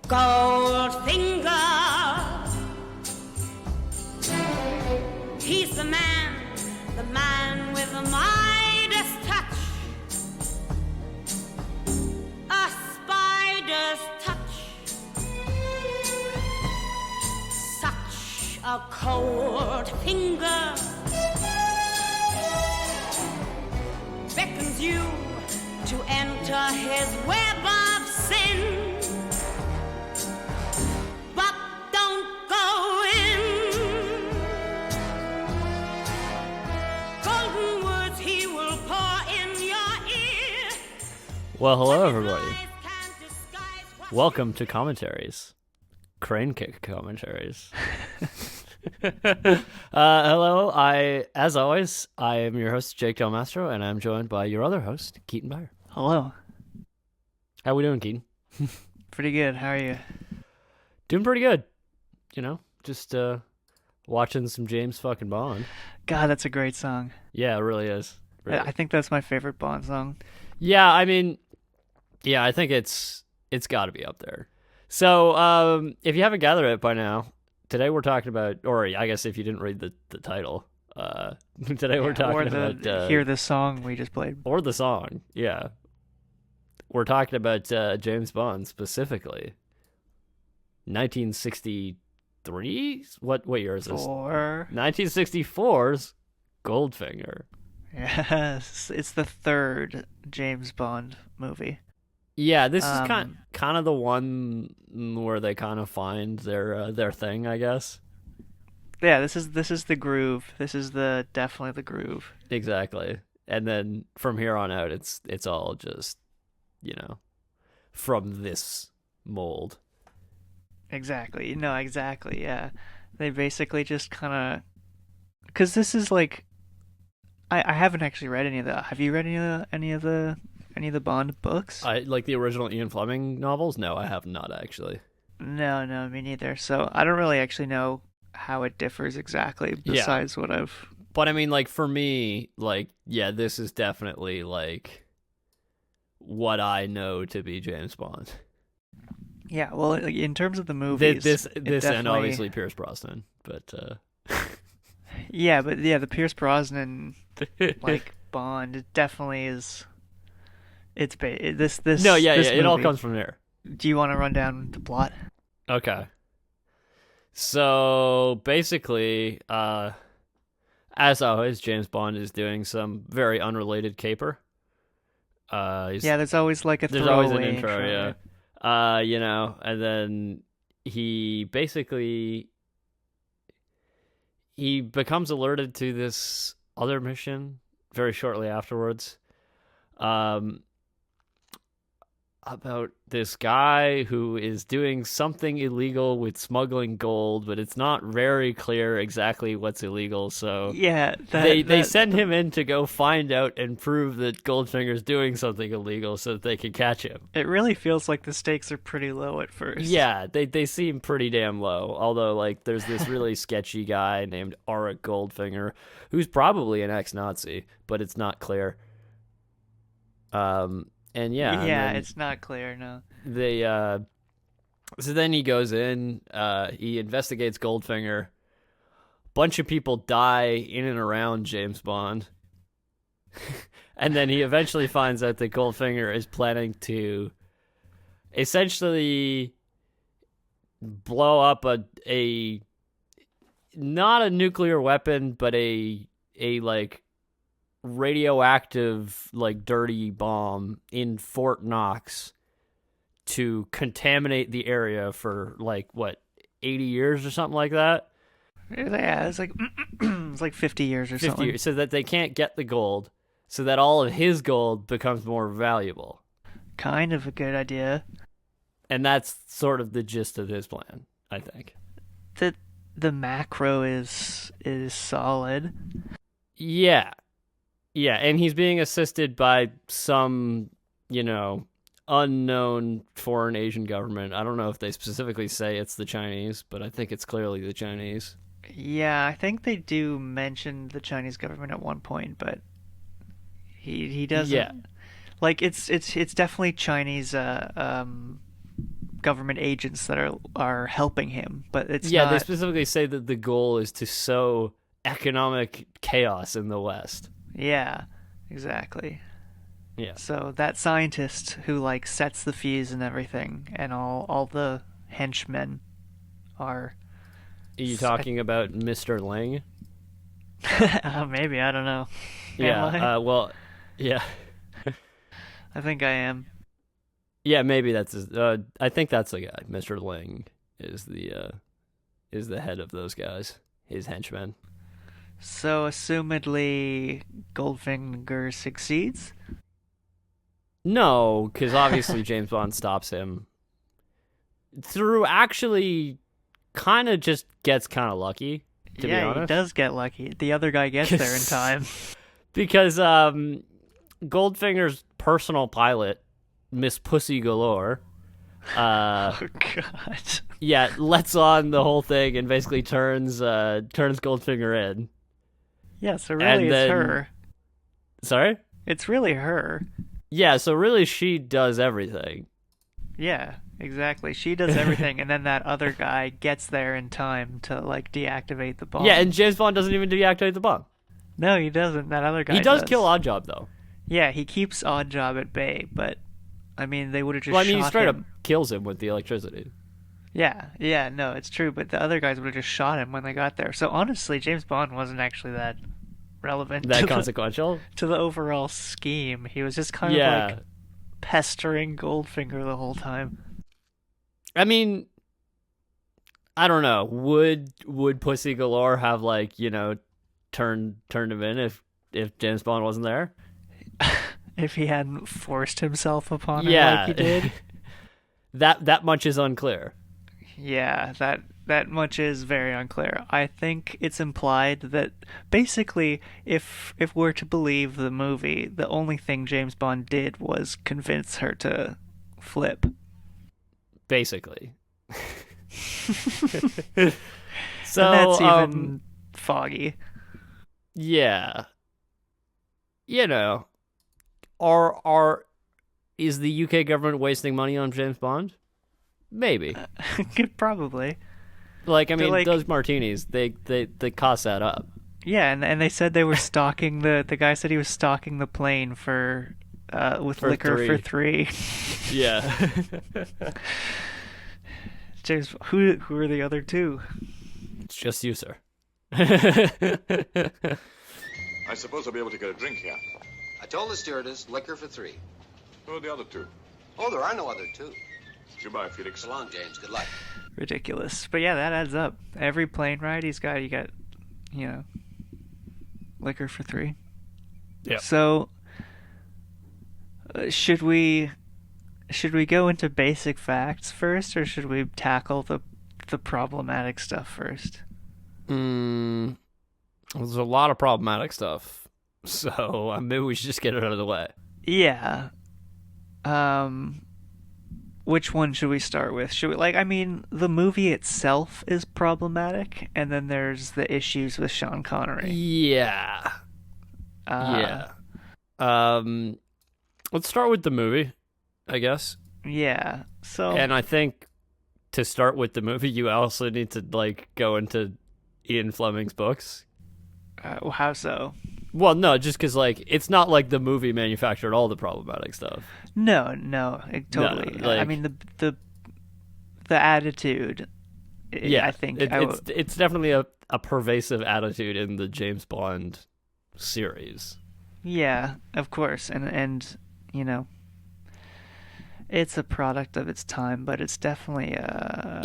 Goldfinger, he's the man with the Midas touch, a spider's touch, such a cold finger beckons you to enter his web of sin. Well, hello everybody. Welcome to Commentaries. Crane Kick Commentaries. Hello, as always, I am your host, Jake Del Mastro, and I'm joined by your other host, Keaton Byer. Hello. How we doing, Keaton? Pretty good. How are you? Doing pretty good. You know, just watching some James fucking Bond. God, that's a great song. Yeah, it really is. Really. I think that's my favorite Bond song. Yeah, I mean, yeah, I think it's got to be up there. So, if you haven't gathered it by now, today we're talking about, or I guess if you didn't read the title, today we're talking about... hear the song we just played. Or the song, yeah. We're talking about James Bond, specifically. 1963? What year is this? 1964's Goldfinger. Yes, it's the third James Bond movie. Yeah, this is kind of the one where they kind of find their thing, I guess. Yeah, this is the groove. This is definitely the groove. Exactly. And then from here on out, it's all just, from this mold. Exactly. No, exactly. Yeah, they basically just kind of, because this is like, I haven't actually read any of the. Have you read any of the Bond books? I like the original Ian Fleming novels. No, I have not actually. No, me neither. So I don't really actually know how it differs exactly. Besides what I've. But I mean, like for me, like this is definitely like what I know to be James Bond. Yeah, well, in terms of the movies, this and obviously Pierce Brosnan, but. Yeah, but the Pierce Brosnan like Bond, it definitely is. It's this. No, yeah, this it movie. all comes from there. Do you want to run down the plot? Okay. So basically, as always, James Bond is doing some very unrelated caper. There's always like a there's always an intro, yeah. And then he basically. He becomes alerted to this other mission very shortly afterwards, about this guy who is doing something illegal with smuggling gold, but it's not very clear exactly what's illegal. So yeah, they send him in to go find out and prove that Goldfinger's doing something illegal so that they can catch him. It really feels like the stakes are pretty low at first. Yeah, they seem pretty damn low. Although, like, there's this really sketchy guy named Auric Goldfinger who's probably an ex-Nazi, but it's not clear. And it's not clear. No, they so then he goes in, he investigates Goldfinger. Bunch of people die in and around James Bond. And then he eventually finds out that Goldfinger is planning to essentially blow up a not a nuclear weapon, but a like radioactive, like, dirty bomb in Fort Knox to contaminate the area for like 80 years or something like that. Yeah, it's like it's like 50 years or 50 something. years, so that they can't get the gold, so that all of his gold becomes more valuable. Kind of a good idea. And that's sort of the gist of his plan, I think. The macro is solid. Yeah. Yeah, and he's being assisted by some, unknown foreign Asian government. I don't know if they specifically say it's the Chinese, but I think it's clearly the Chinese. Yeah, I think they do mention the Chinese government at one point, but he doesn't. Yeah. Like it's definitely Chinese government agents that are helping him, but it's Yeah, not. they specifically say that the goal is to sow economic chaos in the West. Yeah, exactly. Yeah. So that scientist who like sets the fees and everything, and all the henchmen are. Are you talking about Mr. Lang? Maybe, I don't know. Yeah. Am I? Well, yeah. I think I am. Yeah, maybe that's his, I think that's the guy. Mr. Lang is the head of those guys, his henchmen. So assumedly, Goldfinger succeeds. No, because obviously James Bond stops him through actually kind of just gets kind of lucky, to be Yeah, honest. he does get lucky. The other guy gets there in time. Because Goldfinger's personal pilot, Miss Pussy Galore, Oh God. yeah, lets on the whole thing and basically turns Goldfinger in. Yeah, so really And it's then- her. Sorry? It's really her. Yeah, so really she does everything. Yeah, exactly. She does everything, and then that other guy gets there in time to like deactivate the bomb. Yeah, and James Bond doesn't even deactivate the bomb. No, he doesn't. That other guy He does kill Oddjob, though. Yeah, he keeps Oddjob at bay, but I mean, they would have just Well, I mean, he shot straight up him. kills him with the electricity. Yeah, no, it's true, but the other guys would have just shot him when they got there. So honestly, James Bond wasn't actually that relevant That to consequential? to the overall scheme. He was just kind of Yeah. like pestering Goldfinger the whole time. I mean, I don't know. Would Pussy Galore have, like, you know, turned him in if James Bond wasn't there? If he hadn't forced himself upon her Yeah. like he did. That much is unclear. Yeah, that much is very unclear. I think it's implied that basically if we're to believe the movie, the only thing James Bond did was convince her to flip. Basically. And So that's even foggy. yeah. You know, is the UK government wasting money on James Bond? Maybe. Probably. Like, I mean, like- those martinis, they cost that up. Yeah, and they said they were stalking the guy said he was stalking the plane for with For liquor for 3. Yeah. James, who are the other two? It's just you, sir. I suppose I'll be able to get a drink here. I told the stewardess liquor for 3. Who are the other two? Oh, there are no other 2. Goodbye, Felix. So long, James. Good luck. Ridiculous. But yeah, that adds up. Every plane ride you got, you know, liquor for 3. Yeah. So, should we go into basic facts first, or should we tackle the problematic stuff first? There's a lot of problematic stuff. So maybe we should just get it out of the way. Yeah. Which one should we start with? Should we I mean, the movie itself is problematic, and then there's the issues with Sean Connery. Yeah. Uh, Yeah. Let's start with the movie, I guess. Yeah. So And I think to start with the movie, you also need to like go into Ian Fleming's books. how so? Well, no, just because like it's not like the movie manufactured all the problematic stuff. No, totally. I like- mean the attitude. Yeah, I think it's definitely a pervasive attitude in the James Bond series. Yeah, of course, and you know, it's a product of its time, but it's definitely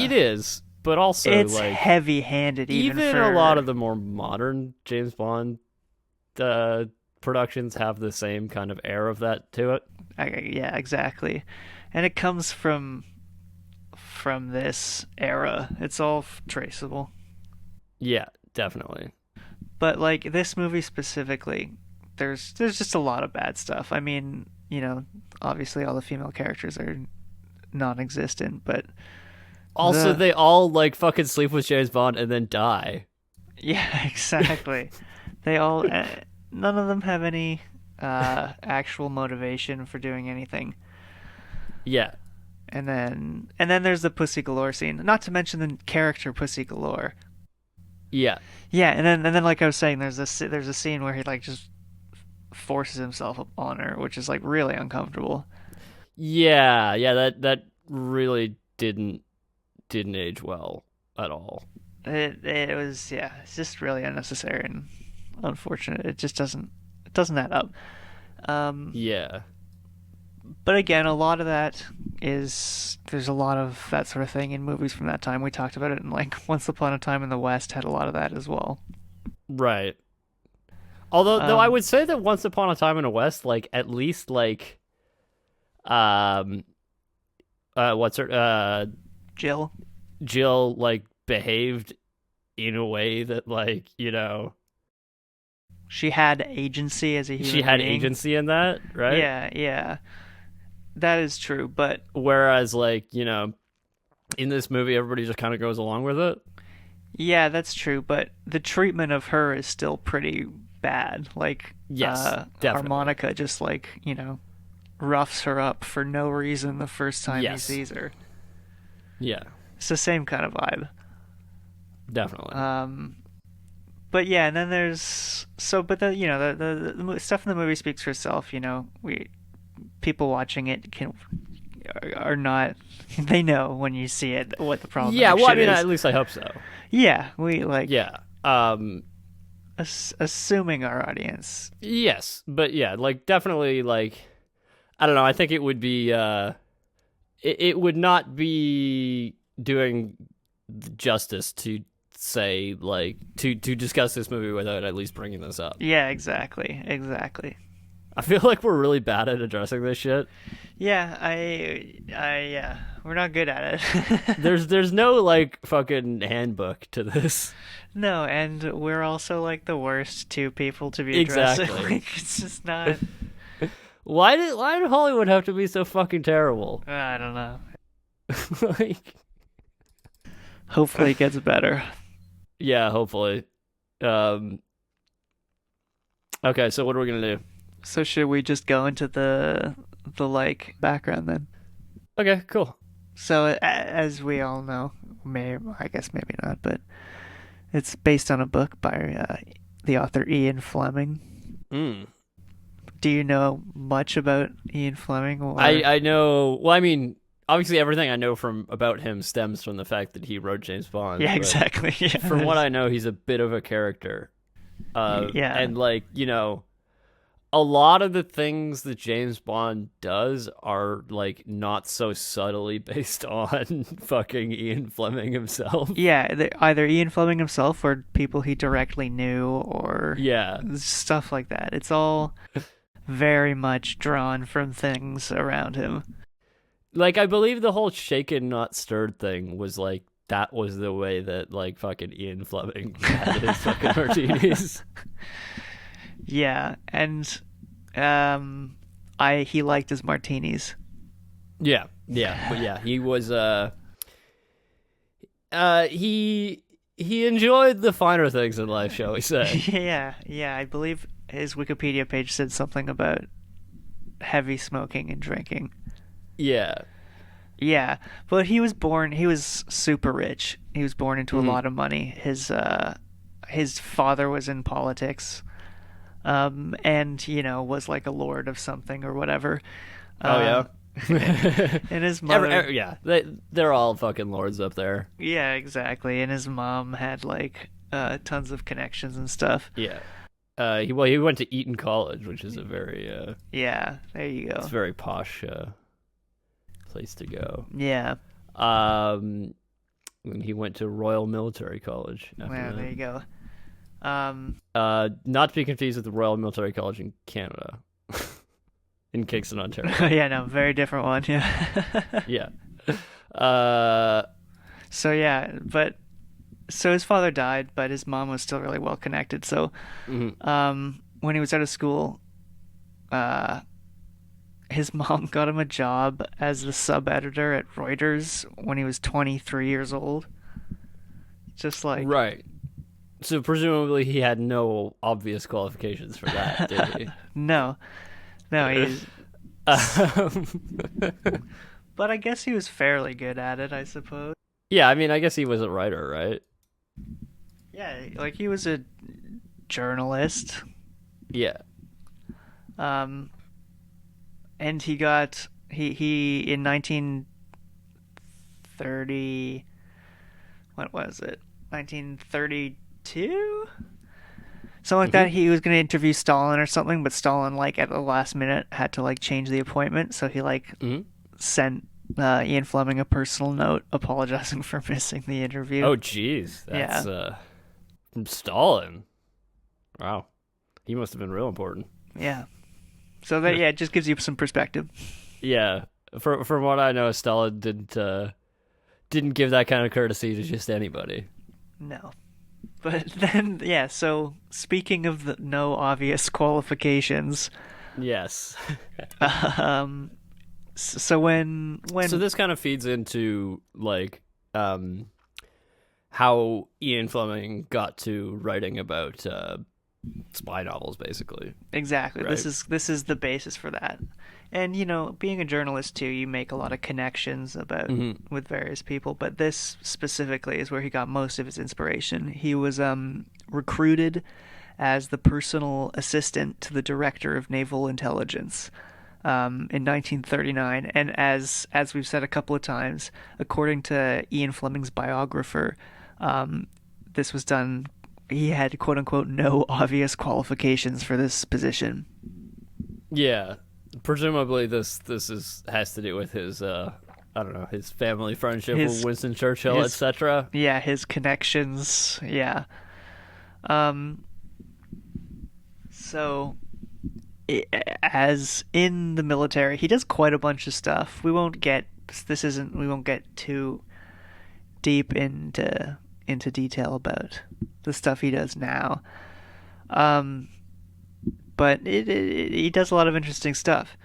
It is, but also it's like heavy-handed even for a lot of the more modern James Bond productions have the same kind of air of that to it. Yeah, exactly, and it comes from this era. It's all traceable. Yeah, definitely. But like this movie specifically, there's just a lot of bad stuff. I mean, you know, obviously all the female characters are non-existent, but Also, The- they all like fucking sleep with James Bond and then die. yeah, exactly. They all none of them have any actual motivation for doing anything. Yeah, And then there's the Pussy Galore scene. Not to mention the character Pussy Galore. Yeah. Yeah, and then like I was saying, there's a scene where he like just forces himself on her, which is like really uncomfortable. Yeah, that really didn't age well at all. It was, yeah, it's just really unnecessary and unfortunate. It just doesn't add up. Yeah. But again, a lot of that is there's a lot of that sort of thing in movies from that time. We talked about it, and like Once Upon a Time in the West had a lot of that as well. Right. Although, though I would say that Once Upon a Time in the West, like at least like, what's her Jill like behaved in a way that like she had agency as a human she had being. agency in that, right? Yeah, that is true. But whereas like in this movie, everybody just kind of goes along with it. yeah, that's true. But the treatment of her is still pretty bad. Like, yes, definitely. Harmonica just like roughs her up for no reason the first time he sees her. Yeah, it's the same kind of vibe. Definitely. But yeah, and then there's but the stuff in the movie speaks for itself. People watching it are not, they know when you see it what the problem. Yeah, well, I mean, is. at least I hope so. Yeah, we like. Yeah. Assuming our audience. Yes, but yeah, like definitely, like I don't know. I think it would be it would not be doing justice to say like to discuss this movie without at least bringing this up. Yeah, exactly. I feel like we're really bad at addressing this shit. Yeah, yeah, we're not good at it. There's no like fucking handbook to this. No, and we're also like the worst two people to be addressing. Exactly. Like, it's just not. Why did Hollywood have to be so fucking terrible? I don't know. Like, hopefully it gets better. Yeah, hopefully. Okay, so what are we gonna do? So should we just go into the like background then? Okay, cool. So as we all know, I guess maybe not, but it's based on a book by the author Ian Fleming. Do you know much about Ian Fleming? Or... I know. Well, I mean, obviously everything I know about him stems from the fact that he wrote James Bond. Yeah, exactly. Yeah. From what I know, he's a bit of a character. Yeah. And like, a lot of the things that James Bond does are like not so subtly based on fucking Ian Fleming himself. Yeah, either Ian Fleming himself or people he directly knew or stuff like that. It's all very much drawn from things around him. Like, I believe the whole shaken not stirred thing was like that was the way that like fucking Ian Fleming had his fucking martinis. Yeah, and he liked his martinis. Yeah, but yeah, he was he enjoyed the finer things in life, shall we say? Yeah, I believe his Wikipedia page said something about heavy smoking and drinking. Yeah, but he was super rich. He was born into a lot of money. His father was in politics. And was like a lord of something or whatever. Yeah. And his mother, they're all fucking lords up there. Yeah, exactly. And his mom had like tons of connections and stuff. Yeah. He went to Eton College, which is a very yeah, there you go. It's a very posh place to go. Yeah. And he went to Royal Military College. Well, there you go. Not to be confused with the Royal Military College in Canada, in Kingston, Ontario. Yeah, no, very different one. Yeah. Yeah. So his father died, but his mom was still really well connected. So, when he was out of school, his mom got him a job as the sub-editor at Reuters when he was 23 years old. Just like right. So presumably he had no obvious qualifications for that, did he? No, he's. But But I guess he was fairly good at it, I suppose. Yeah, I mean, I guess he was a writer, right? Yeah, like he was a journalist. Yeah. And he got he in 1930, what was it? 1932? Something like that. He was going to interview Stalin or something, but Stalin, like, at the last minute had to, like, change the appointment, so he, like, sent Ian Fleming a personal note apologizing for missing the interview. Oh, jeez. That's, from Stalin. Wow. He must have been real important. Yeah. So that, yeah, it just gives you some perspective. Yeah. From what I know, Stalin didn't give that kind of courtesy to just anybody. No. But then, yeah, so speaking of the no obvious qualifications. Yes. So when So this kind of feeds into, like, how Ian Fleming got to writing about spy novels, basically. exactly. Right. This is the basis for that. And, you know, being a journalist too, you make a lot of connections about with various people, but this specifically is where he got most of his inspiration. He was recruited as the personal assistant to the director of naval intelligence in 1939, and as we've said a couple of times, according to Ian Fleming's biographer, this was done. He had quote unquote no obvious qualifications for this position. Yeah. Presumably has to do with his I don't know, his family friendship with Winston Churchill, etc. Yeah, his connections. Yeah. So, as in the military, he does quite a bunch of stuff. We won't get too deep into detail about the stuff he does now. But he does a lot of interesting stuff.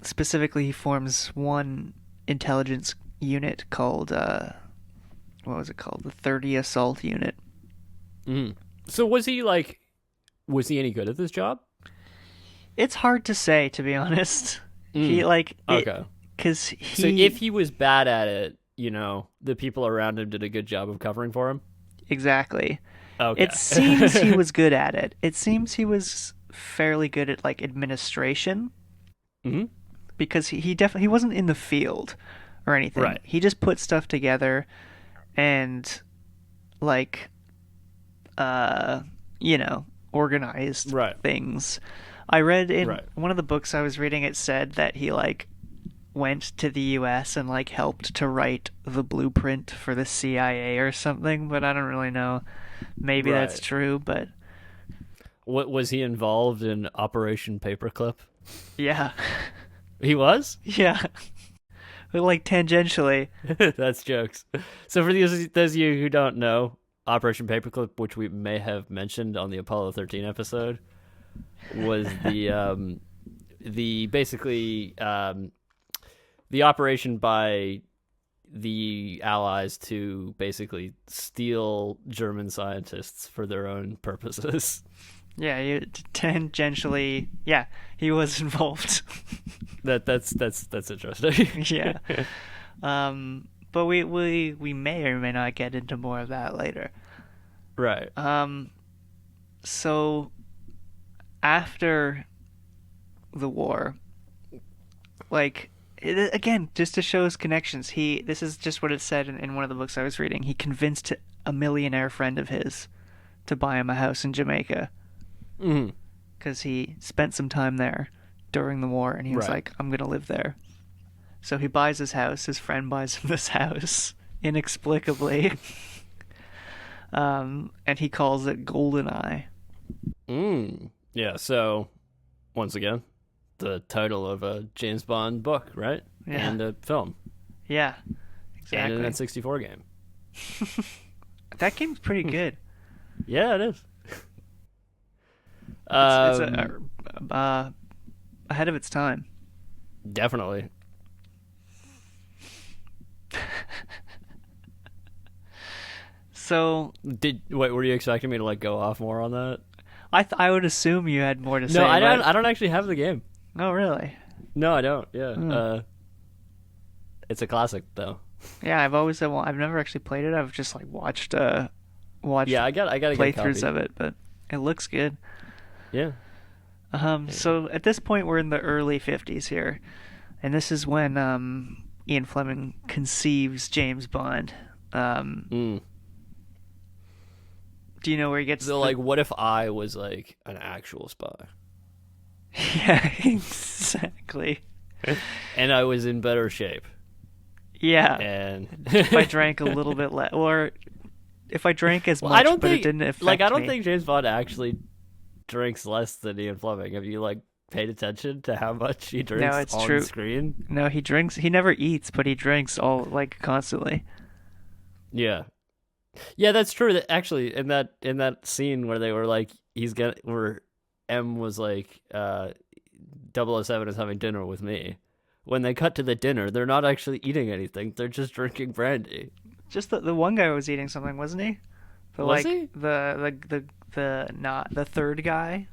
Specifically, he forms one intelligence unit called what was it called? The 30 Assault Unit. So was he any good at this job? It's hard to say, to be honest. He okay, because so if he was bad at it, you know, the people around him did a good job of covering for him. Exactly. Okay. It seems he was good at it. It seems he was fairly good at like administration. Because he wasn't in the field or anything. Right. He just put stuff together and like you know, organized things. I read in one of the books I was reading, it said that he like went to the US and like helped to write the blueprint for the CIA or something, but I don't really know. Maybe that's true, but what was he involved in Operation Paperclip? Yeah. He was? Yeah. But like tangentially. That's jokes. So for those of you who don't know, Operation Paperclip, which we may have mentioned on the Apollo 13 episode, was the operation by the Allies to basically steal German scientists for their own purposes. Yeah, tangentially, yeah, he was involved. That's interesting. Yeah. But we may or may not get into more of that later. Right. So after the war, like again, just to show his connections, this is just what it said in one of the books I was reading. He convinced a millionaire friend of his to buy him a house in Jamaica. Because he spent some time there during the war, and he was like, I'm gonna live there. So he buys his house. His friend buys him this house inexplicably. And he calls it Goldeneye. Yeah, so once again, the title of a James Bond book, right? Yeah. And a film. Yeah, exactly. And an N64 game. That game's pretty good. Yeah, it is. It's ahead of its time. Definitely. So, were you expecting me to like go off more on that? I would assume you had more to say. No, I don't actually have the game. Oh, really? No, I don't. Yeah. It's a classic though. Yeah, I've never actually played it. I've just like watched Yeah, I gotta get a playthroughs copy. of it, but it looks good. Yeah. So at this point we're in the early 50s here, and this is when Ian Fleming conceives James Bond. Mm. Do you know where he gets So like, what if I was like an actual spy Yeah, exactly. and I was in better shape? Yeah. And If I drank a little bit less, or if I drank as well, much, I don't but think it didn't affect like I don't me. think James Bond actually drinks less than Ian Fleming. Have you like paid attention to how much he drinks it's on true. screen? No, he drinks. He never eats, but he drinks all like constantly. Yeah. Yeah, that's true. That actually in that scene where they were like where M was like 007 is having dinner with me. When they cut to the dinner, they're not actually eating anything. They're just drinking brandy. Just the one guy was eating something, wasn't he? Was he? The third guy,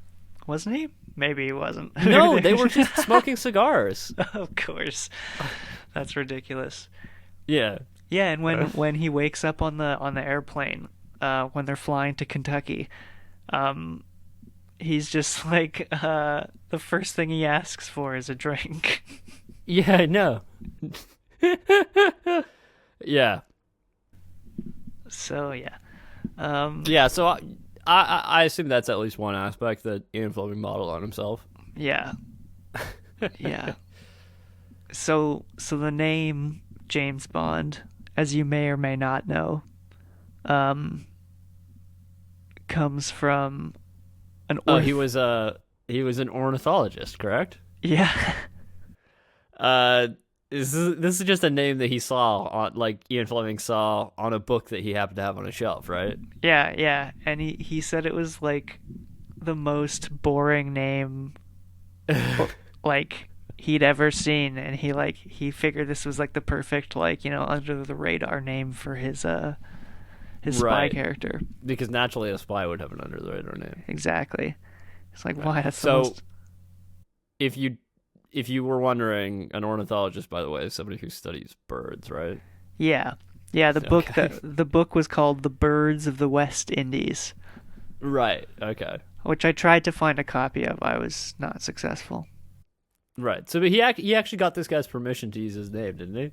wasn't he? Maybe he wasn't. No, they were just smoking cigars. Of course. That's ridiculous. Yeah. Yeah, and when he wakes up on the airplane, when they're flying to Kentucky, he's just like the first thing he asks for is a drink. Yeah, I know. Yeah. So yeah. Yeah, so I assume that's at least one aspect that Ian Fleming modeled on himself. Yeah. Yeah. So the name James Bond, as you may or may not know, comes from an He was an ornithologist, correct? Yeah. This is just a name that he saw on, like Ian Fleming saw on a book that he happened to have on a shelf, right? Yeah, and he said it was like the most boring name like he'd ever seen, and he figured this was like the perfect under the radar name for his spy Right. character. Because naturally a spy would have an under the radar name. Exactly. It's like Right. why that's So- the most... If you were wondering, an ornithologist, by the way, is somebody who studies birds, right? Yeah. The book was called The Birds of the West Indies, Right. Okay. which I tried to find a copy of. I was not successful. Right. So, but he actually got this guy's permission to use his name, didn't he?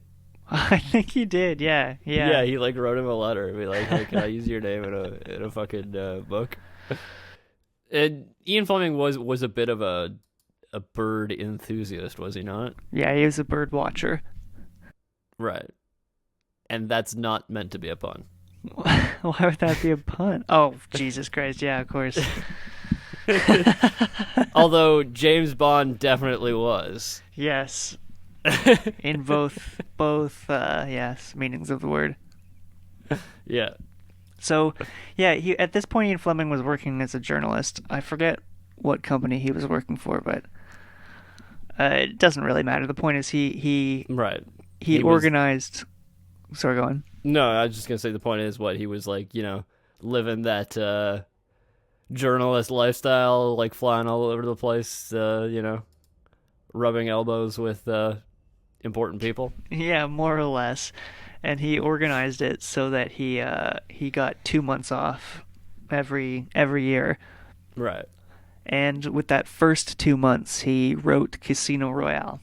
I think he did. Yeah. Yeah. He like wrote him a letter and be like, "Hey, can I use your name in a fucking book?" And Ian Fleming was a bit of a bird enthusiast, was he not? Yeah, he was a bird watcher. Right. And that's not meant to be a pun. Why would that be a pun? Oh, Jesus Christ. Yeah, of course. Although James Bond definitely was. Yes. In both yes, meanings of the word. Yeah. So, yeah, at this point Ian Fleming was working as a journalist. I forget what company he was working for, but it doesn't really matter. The point is he Right. he was- organized... Sorry, go on. No, I was just gonna say the point is he was like, living that journalist lifestyle, like flying all over the place, rubbing elbows with important people. Yeah, more or less. And he organized it so that he got 2 months off every year. Right. And with that first 2 months, he wrote Casino Royale.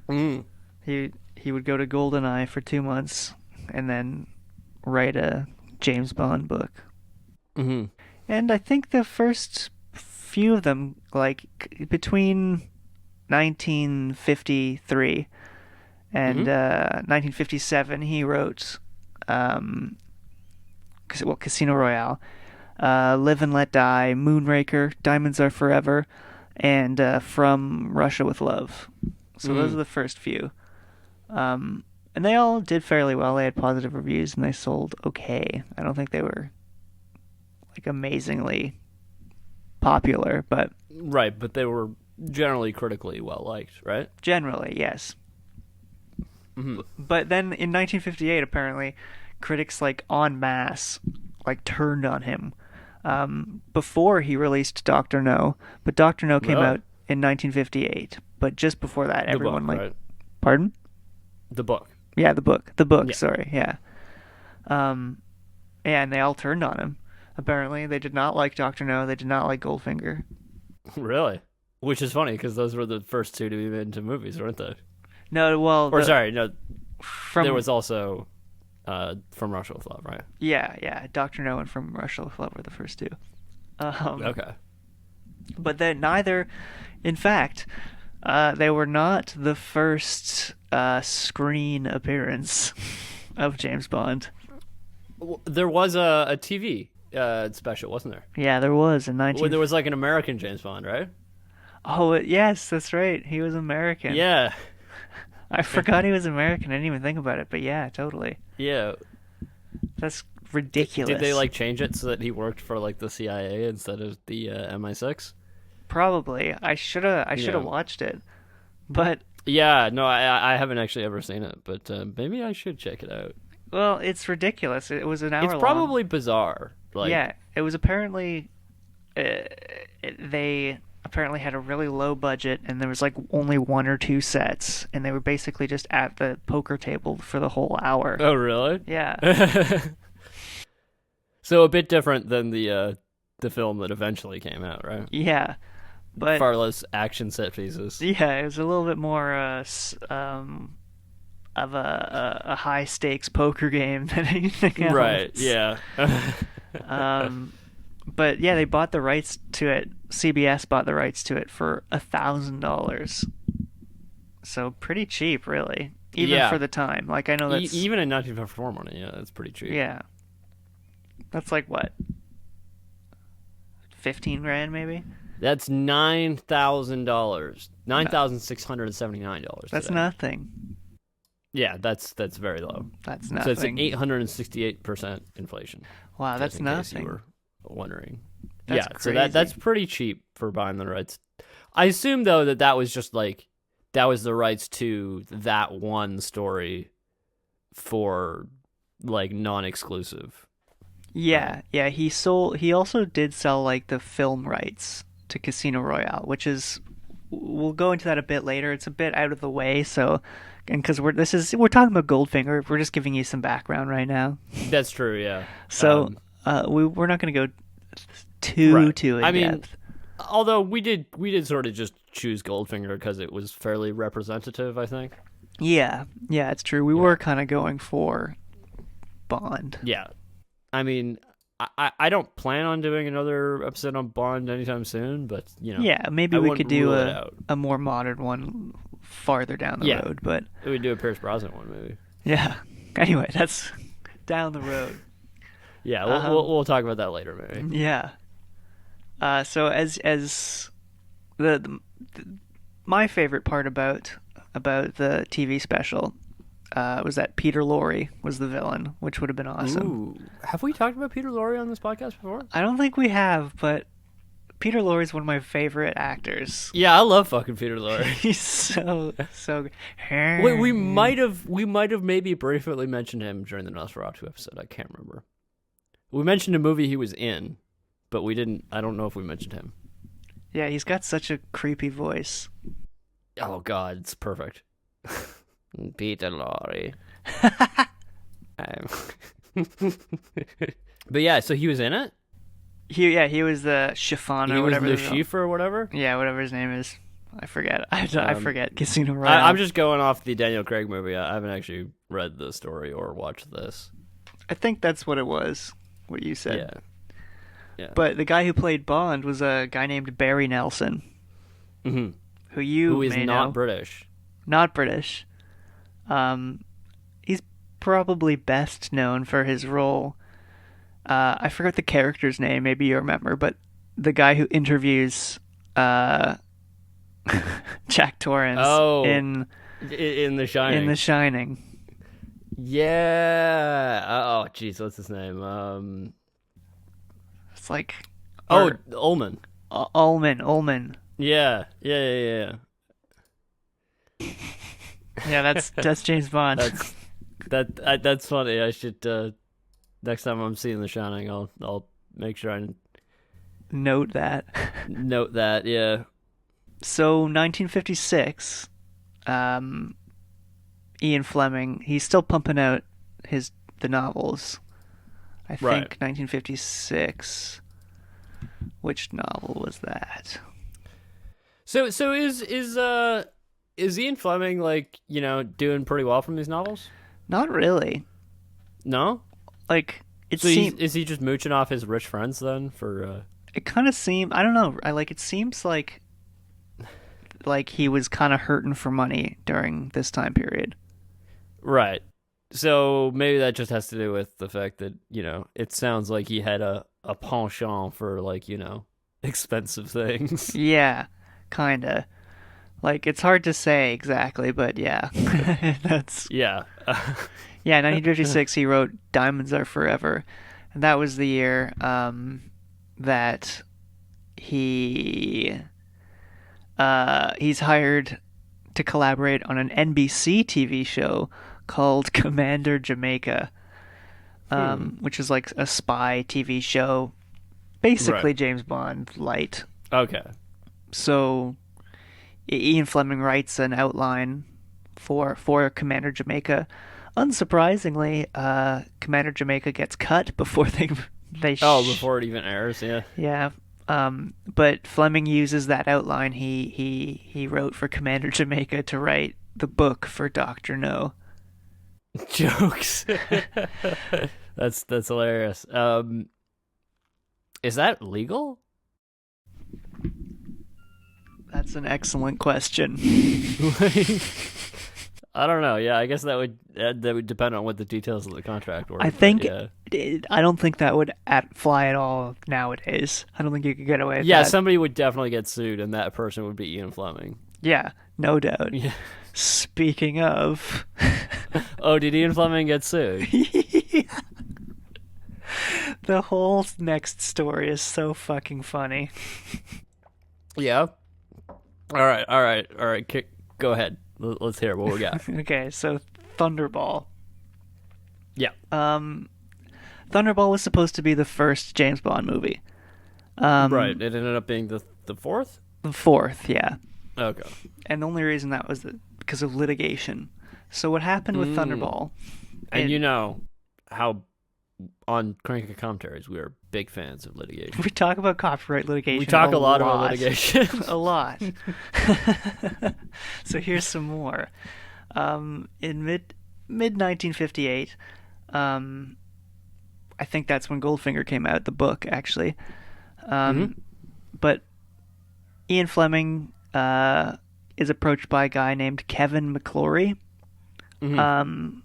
Mm. He would go to GoldenEye for 2 months and then write a James Bond book. Mm-hmm. And I think the first few of them, like between 1953 and 1957, he wrote Casino Royale, Live and Let Die, Moonraker, Diamonds Are Forever, and From Russia with Love. So those are the first few. And they all did fairly well. They had positive reviews and they sold okay. I don't think they were like amazingly popular, but Right, but they were generally critically well liked, right? generally, yes. Mm-hmm. But then in 1958, apparently, critics like en masse like turned on him before he released Dr. No. But Dr. No came Really? out in 1958. But just before that, The everyone book, like, right? pardon? The book. Yeah, the book. The book. Yeah. Sorry. Yeah. Yeah, and they all turned on him. Apparently, they did not like Doctor No. They did not like Goldfinger. Really? Which is funny because those were the first two to be made into movies, weren't they? No, well, Or sorry, no. from There was also From Russia with Love, right? yeah, Doctor No and From Russia with Love were the first two. Okay. But then neither, in fact, they were not the first screen appearance of James Bond. There was a TV special, wasn't there? Yeah, there was in 19... Where there was like an American James Bond, right? Oh, yes, that's right. He was American. Yeah. I forgot he was American. I didn't even think about it, but yeah, totally. Yeah. That's ridiculous. Did they like change it so that he worked for like the CIA instead of the MI6? Probably. I should have watched it. But Yeah, no, I haven't actually ever seen it, but maybe I should check it out. well, it's ridiculous. It was an hour long. It's probably bizarre. Like, Yeah, it was apparently they apparently had a really low budget and there was like only one or two sets and they were basically just at the poker table for the whole hour. Oh, really? Yeah. So a bit different than the film that eventually came out, right? Yeah. But Far less action set pieces. yeah, it was a little bit more of a high stakes poker game than anything else. Right, yeah. But yeah, they bought the rights to it. CBS bought the rights to it for $1,000. So pretty cheap, really, even Yeah. for the time. Like I know that's Even in 1954 money, yeah, that's pretty cheap. yeah, that's like what, 15 grand maybe. That's $9,000, $9,679. That's today. nothing. Yeah, that's very low. That's So it's nothing. an 868% inflation. Wow, that's just in case nothing. you were wondering. That's yeah, so that's crazy. pretty cheap for buying the rights. I assume though that was just like that was the rights to that one story for like non-exclusive. Yeah, yeah. He also did sell like the film rights to Casino Royale, which is we'll go into that a bit later. It's a bit out of the way, so and because we're talking about Goldfinger, we're just giving you some background right now. That's true, yeah. So we're not going to go too Right. in I mean, depth. although we did sort of just choose Goldfinger because it was fairly representative, I think. Yeah, it's true. We were kind of going for Bond. Yeah. I mean, I don't plan on doing another episode on Bond anytime soon, but, you know. Yeah, maybe I we wouldn't could do rule it out. a more modern one farther down the Yeah. road, but We would do a Pierce Brosnan one, maybe. yeah. Anyway, that's down the road. Yeah, we'll talk about that later, maybe. Yeah. So as the my favorite part about the TV special was that Peter Lorre was the villain, which would have been awesome. Ooh. Have we talked about Peter Lorre on this podcast before? I don't think we have, but Peter Lorre is one of my favorite actors. Yeah, I love fucking Peter Lorre. He's so good. Wait, we might have maybe briefly mentioned him during the Nosferatu episode. I can't remember. We mentioned a movie he was in, but we didn't. I don't know if we mentioned him. Yeah, he's got such a creepy voice. Oh God, it's perfect. Peter Lorre. But yeah, so he was in it. He was the chiffon or He was whatever. Le Chiffre or whatever. Yeah, whatever his name is. I forget. I forget. Casino Royale. I'm just going off the Daniel Craig movie. I haven't actually read the story or watched this. I think that's what it was. What you said. Yeah. Yeah. But the guy who played Bond was a guy named Barry Nelson, who who is may not know. British. Not British. He's probably best known for his role. I forgot the character's name. Maybe you remember, but the guy who interviews Jack Torrance in The Shining. In The Shining. Yeah. Oh, jeez, what's his name? It's like Ullman. Ullman. Yeah. Yeah, that's James Bond. That's funny. I should next time I'm seeing The Shining, I'll make sure I Note that. note that. Yeah. So 1956, Ian Ian Fleming, he's still pumping out the novels. I think Right. 1956. Which novel was that? So is Ian Fleming like, doing pretty well from these novels? Not really. No? Like it So seems. is he just mooching off his rich friends then for It kind of seemed. I don't know. It seems like he was kind of hurting for money during this time period. Right. So maybe that just has to do with the fact that, it sounds like he had a penchant for like, expensive things. Yeah, kinda. Like it's hard to say exactly, but yeah, that's Yeah. yeah. 1956, he wrote "Diamonds Are Forever," and that was the year that he's hired to collaborate on an NBC TV show called Commander Jamaica, which is like a spy TV show, basically Right. James Bond light. Okay. So Ian Fleming writes an outline for Commander Jamaica. Unsurprisingly, Commander Jamaica gets cut before Before it even airs, yeah. yeah. But Fleming uses that outline he wrote for Commander Jamaica to write the book for Doctor No. Jokes. That's hilarious. Is that legal? That's an excellent question. I don't know. Yeah, I guess that would depend on what the details of the contract were. I but think yeah. I don't think that would fly at all nowadays. I don't think you could get away with Yeah, that. somebody would definitely get sued, and that person would be Ian Fleming. Yeah, no doubt. Yeah. Speaking of, Oh, did Ian Fleming get sued? the whole next story is so fucking funny. Yeah. All right. Go ahead. Let's hear what we got. Okay, so Thunderball. Yeah. Thunderball was supposed to be the first James Bond movie. Right. It ended up being the fourth? The fourth, yeah. Okay. And the only reason that was because of litigation. So what happened with Thunderball? And you know how on Cranky Commentaries we are big fans of litigation. We talk about copyright litigation. We talk a lot about litigation. A lot. So here's some more. In mid 1958, I think that's when Goldfinger came out, the book actually. But Ian Fleming is approached by a guy named Kevin McClory, and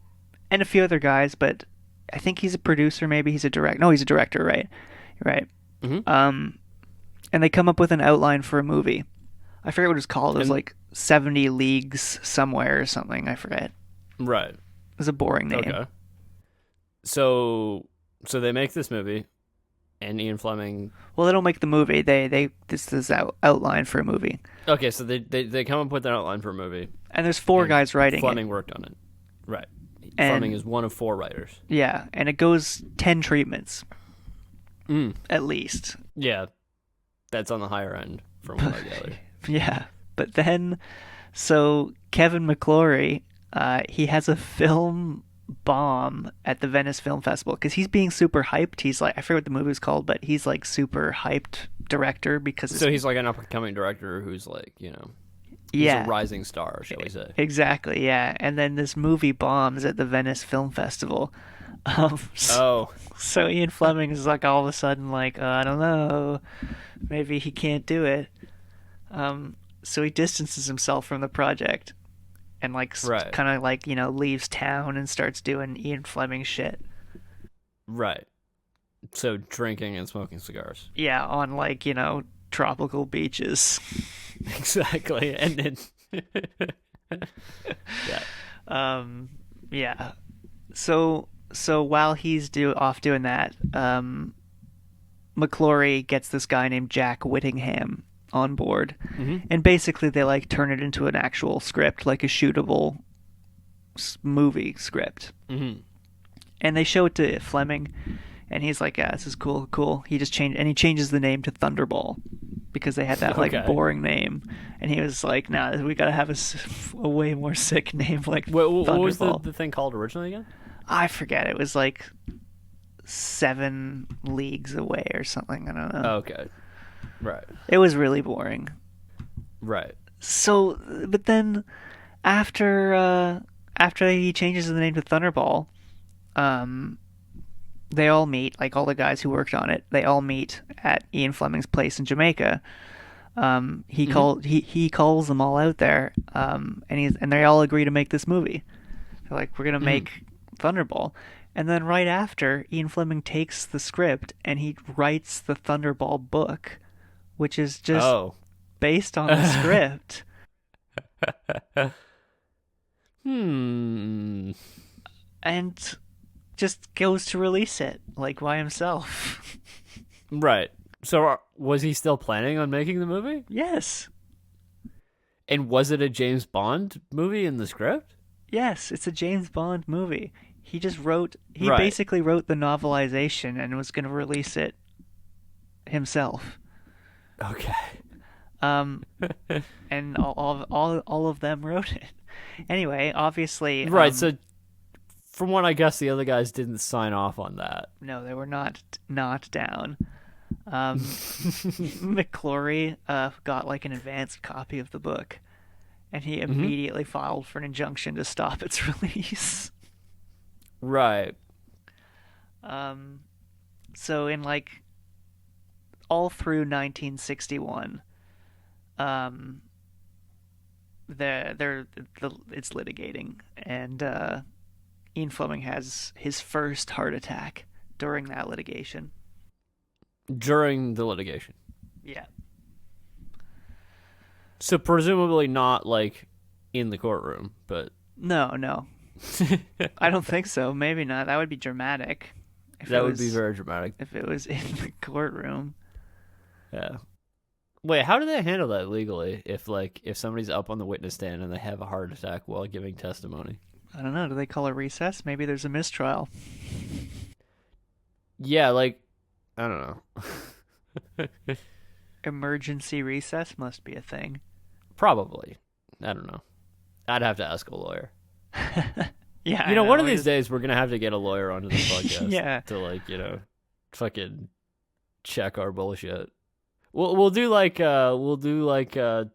a few other guys, but I think he's a producer. Maybe he's a director. No, he's a director, right? Right. And they come up with an outline for a movie. I forget what it's called. It was like 70 Leagues Somewhere or something. I forget. Right. It was a boring name. Okay. So they make this movie, and Ian Fleming. Well, they don't make the movie. This is outline for a movie. Okay, so they come up with an outline for a movie. And there's four guys writing Fleming it. worked on it. Right. And- Fleming is one of four writers. Yeah, and it goes 10 treatments. At least. Yeah. That's on the higher end from what I gather. Yeah. But then, so Kevin McClory, he has a film bomb at the Venice Film Festival because he's being super hyped. He's like, I forget what the movie was called, but he's like super hyped director because So he's like an up-and-coming director who's like, he's yeah, a rising star, shall we say. exactly, yeah. And then this movie bombs at the Venice Film Festival. So Ian Fleming is like all of a sudden like, I don't know, maybe he can't do it. So he distances himself from the project and like Right. kind of like, leaves town and starts doing Ian Fleming shit. Right. So drinking and smoking cigars. Yeah, on like, tropical beaches. Exactly. And then Yeah. So while he's off doing that, McClory gets this guy named Jack Whittingham on board, and basically they like turn it into an actual script, like a shootable movie script. And they show it to Fleming, and he's like, "Yeah, this is cool." He just changes the name to Thunderball. because they had that like Okay. boring name, and he was like, "Nah, we gotta have a way more sick name like What was Thunderball." the thing called originally again? I forget. It was like 7 leagues away or something. I don't know. Okay. Right. It was really boring. Right. So, but then after he changes the name to Thunderball, they all meet, like all the guys who worked on it. They all meet at Ian Fleming's place in Jamaica. He calls them all out there, and they all agree to make this movie. They're like, we're gonna make Thunderball. And then right after, Ian Fleming takes the script and he writes the Thunderball book, which is just Oh. based on the script. Hmm. And just goes to release it, like, by himself. Right. So was he still planning on making the movie? Yes. And was it a James Bond movie in the script? Yes, it's a James Bond movie. He Right. basically wrote the novelization and was going to release it himself. Okay. And all of them wrote it. Anyway, obviously, Right. So, from what I guess, the other guys didn't sign off on that. no, they were not down. McClory got like an advanced copy of the book, and he immediately filed for an injunction to stop its release. Right. So in like all through 1961, it's litigating, and Ian Fleming has his first heart attack during that litigation. During the litigation. Yeah. So presumably not like in the courtroom, but No. I don't think so. Maybe not. That would be dramatic. that would be very dramatic. if it was in the courtroom. Yeah. Wait, how do they handle that legally? If somebody's up on the witness stand and they have a heart attack while giving testimony? I don't know. Do they call a recess? Maybe there's a mistrial. Yeah, like I don't know. Emergency recess must be a thing. Probably. I don't know. I'd have to ask a lawyer. Yeah. You know, one of these days we're gonna have to get a lawyer onto the podcast. Yeah. To fucking check our bullshit. We'll do like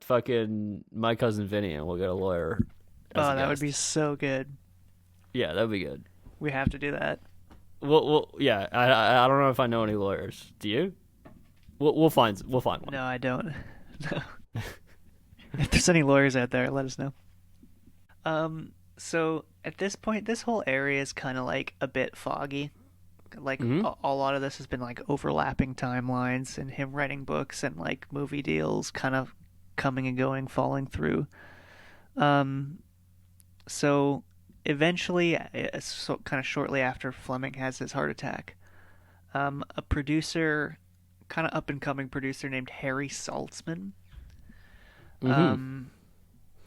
fucking My Cousin Vinny, and we'll get a lawyer. Oh, that would be so good. Yeah, that'd be good. We have to do that. Yeah. I don't know if I know any lawyers. Do you? We'll find one. No, I don't. No. If there's any lawyers out there, let us know. So at this point, this whole area is kind of like a bit foggy. Like a lot of this has been like overlapping timelines and him writing books and like movie deals kind of coming and going, falling through. So eventually, kind of shortly after Fleming has his heart attack, a producer, kind of up and coming producer named Harry Saltzman,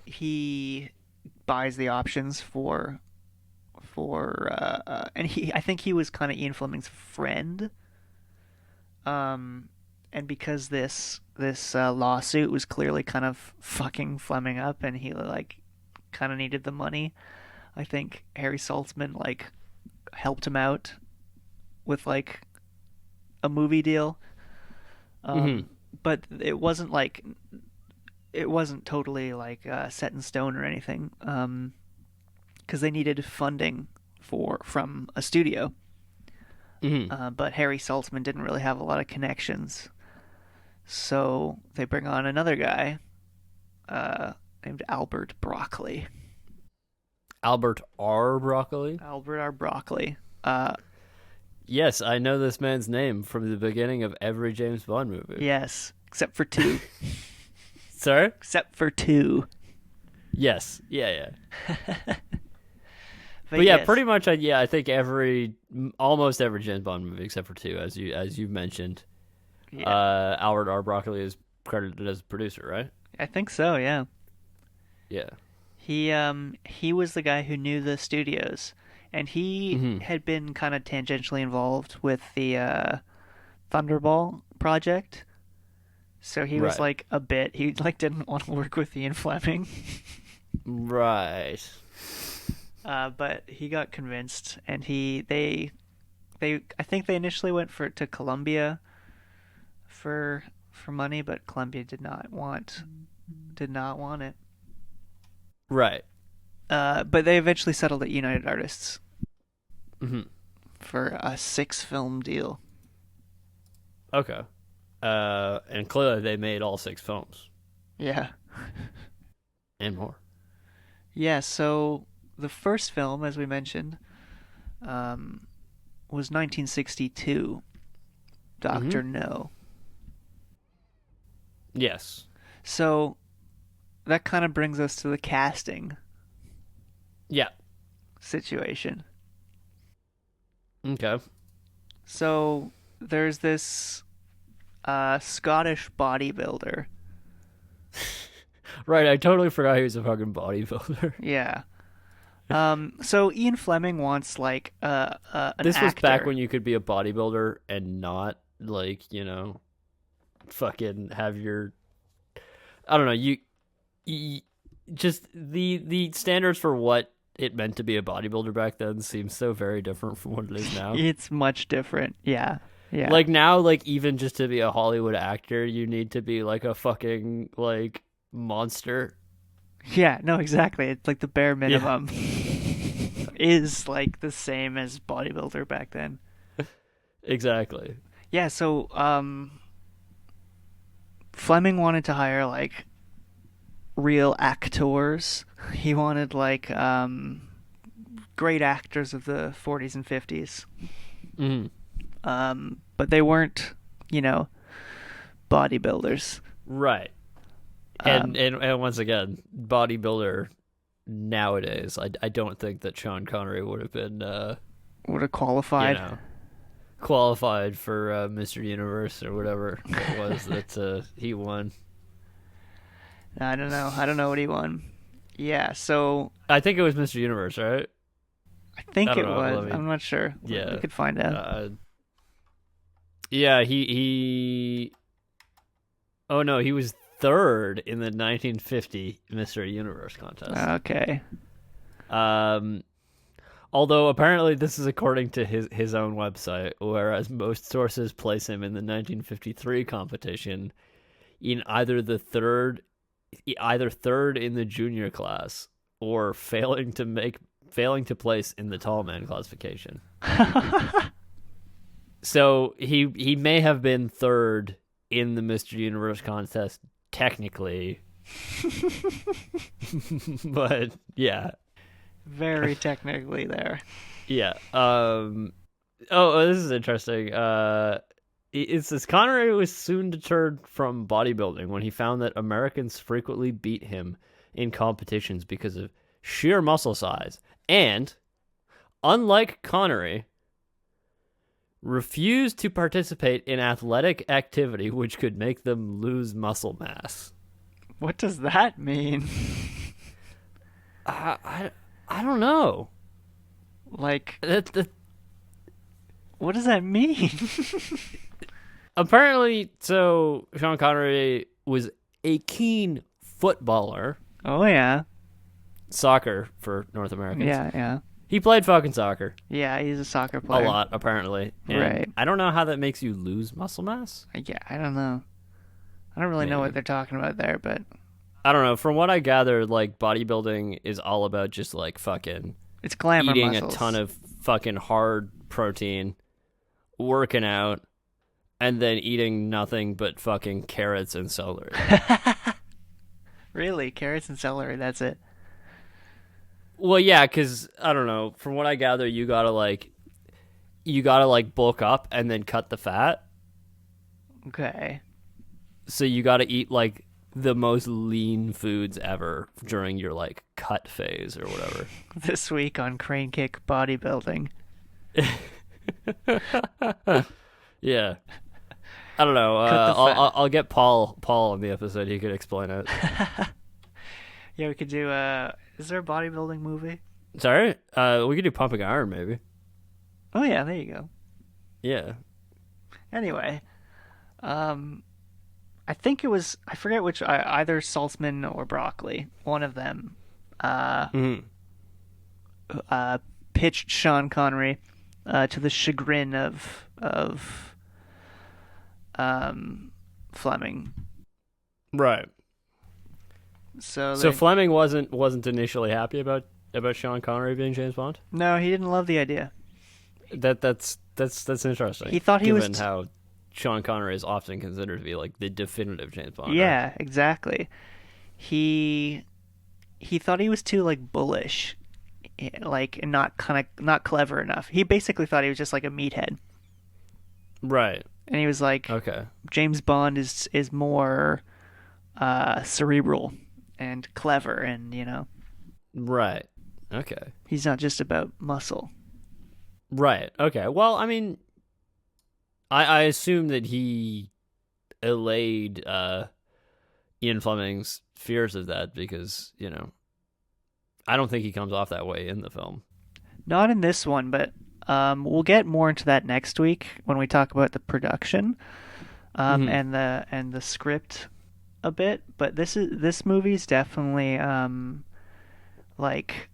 he buys the options for and I think he was kind of Ian Fleming's friend, and because this lawsuit was clearly kind of fucking Fleming up, and he like kind of needed the money, I think Harry Saltzman like helped him out with like a movie deal, but it wasn't totally like set in stone or anything, because they needed funding from a studio. But Harry Saltzman didn't really have a lot of connections, so they bring on another guy named Albert Broccoli. Albert R. Broccoli? Albert R. Broccoli. Yes, I know this man's name from the beginning of every James Bond movie. Yes, except for 2. Sorry? Except for 2. Yes. Yeah. But yeah, yes. pretty much. I think almost every James Bond movie except for 2, as you mentioned. Yeah. Albert R. Broccoli is credited as a producer, right? I think so. Yeah. Yeah. He was the guy who knew the studios, and he had been kind of tangentially involved with the Thunderball project. So he was Right. like a bit. He like didn't want to work with Ian Fleming. Right. But he got convinced, and I think they initially went to Columbia for money, but Columbia did not want it. Right. But they eventually settled at United Artists Hmm. for a 6-film deal. Okay. And clearly they made all 6 films Yeah. and more. Yeah, so the first film, as we mentioned, was 1962, Doctor No. Yes. So that kind of brings us to the casting Yeah. situation. Okay. So there's this Scottish bodybuilder. Right, I totally forgot he was a fucking bodybuilder. Yeah. So Ian Fleming wants like an This was back actor. when you could be a bodybuilder and not, like, fucking have your, I don't know, you just the standards for what it meant to be a bodybuilder back then seems so very different from what it is now. It's much different. Yeah. Yeah. Like now, like even just to be a Hollywood actor, you need to be like a fucking like monster. Yeah, no, exactly. It's like the bare minimum is like the same as bodybuilder back then. Exactly. Yeah, so Fleming wanted to hire like real actors. He wanted like great actors of the 40s and 50s. Mm. But they weren't, bodybuilders. Right. And once again, bodybuilder nowadays, I don't think that Sean Connery would have been Would have qualified. qualified for Mr. Universe or whatever it was that he won. I don't know. I don't know what he won. Yeah, so I think it was Mr. Universe, right? I think I don't it know, was. let me- I'm not sure. Yeah. We could find out. Yeah, he. Oh no, he was third in the 1950 Mr. Universe contest. Okay. Although apparently this is according to his own website, whereas most sources place him in the 1953 competition in either third in the junior class or failing to place in the tall man classification. So he may have been third in the Mr. Universe contest technically. But yeah. Very technically there. Yeah. Oh, this is interesting. It says Connery was soon deterred from bodybuilding when he found that Americans frequently beat him in competitions because of sheer muscle size, and, unlike Connery, refused to participate in athletic activity which could make them lose muscle mass. What does that mean? I don't know. Like, That what does that mean? apparently, so Sean Connery was a keen footballer. Oh yeah. Soccer for North Americans. Yeah. He played fucking soccer Yeah, he's a soccer player. a lot, apparently. And Right. I don't know how that makes you lose muscle mass. Yeah, I don't know. I don't really know what they're talking about there, but I don't know. From what I gathered, like, bodybuilding is all about just, like, fucking it's glamour eating muscles. a ton of fucking hard protein, working out, and then eating nothing but fucking carrots and celery. Really, carrots and celery, that's it. Well, yeah, because, I don't know. From what I gather, you gotta bulk up and then cut the fat. Okay. So you gotta eat, like, the most lean foods ever during your, like, cut phase or whatever. This week on Crane Kick Bodybuilding. Yeah. I don't know. Cut the fat. I'll get Paul on the episode. He could explain it. Yeah, we could do is there a bodybuilding movie? Sorry? We could do Pumping Iron, maybe. Oh yeah, there you go. Yeah. Anyway, I think it was, I forget which, either Saltzman or Broccoli, one of them, Mhm. pitched Sean Connery to the chagrin of Fleming. Right. So So they, Fleming wasn't initially happy about Sean Connery being James Bond. no, he didn't love the idea. That's interesting. He thought he was given how Sean Connery is often considered to be like the definitive James Bond. Right? Yeah, exactly. He thought he was too like bullish, like and not clever enough. He basically thought he was just like a meathead, Right. and he was like, Okay. James Bond is more cerebral and clever, and Right. Okay. he's not just about muscle. Right. Okay. Well, I mean, I assume that he allayed Ian Fleming's fears of that because I don't think he comes off that way in the film. Not in this one, but we'll get more into that next week when we talk about the production and the script a bit. But this movie's definitely like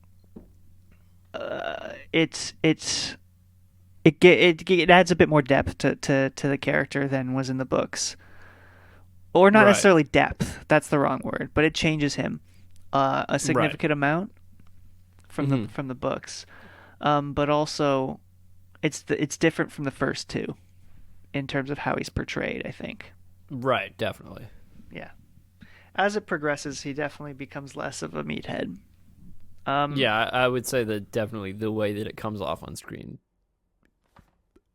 it adds a bit more depth to the character than was in the books, or not Right. necessarily depth. That's the wrong word, but it changes him a significant amount from the books. But also, it's different from the first two in terms of how he's portrayed, I think. Right. Definitely. Yeah. As it progresses, he definitely becomes less of a meathead. Yeah, I would say that definitely the way that it comes off on screen,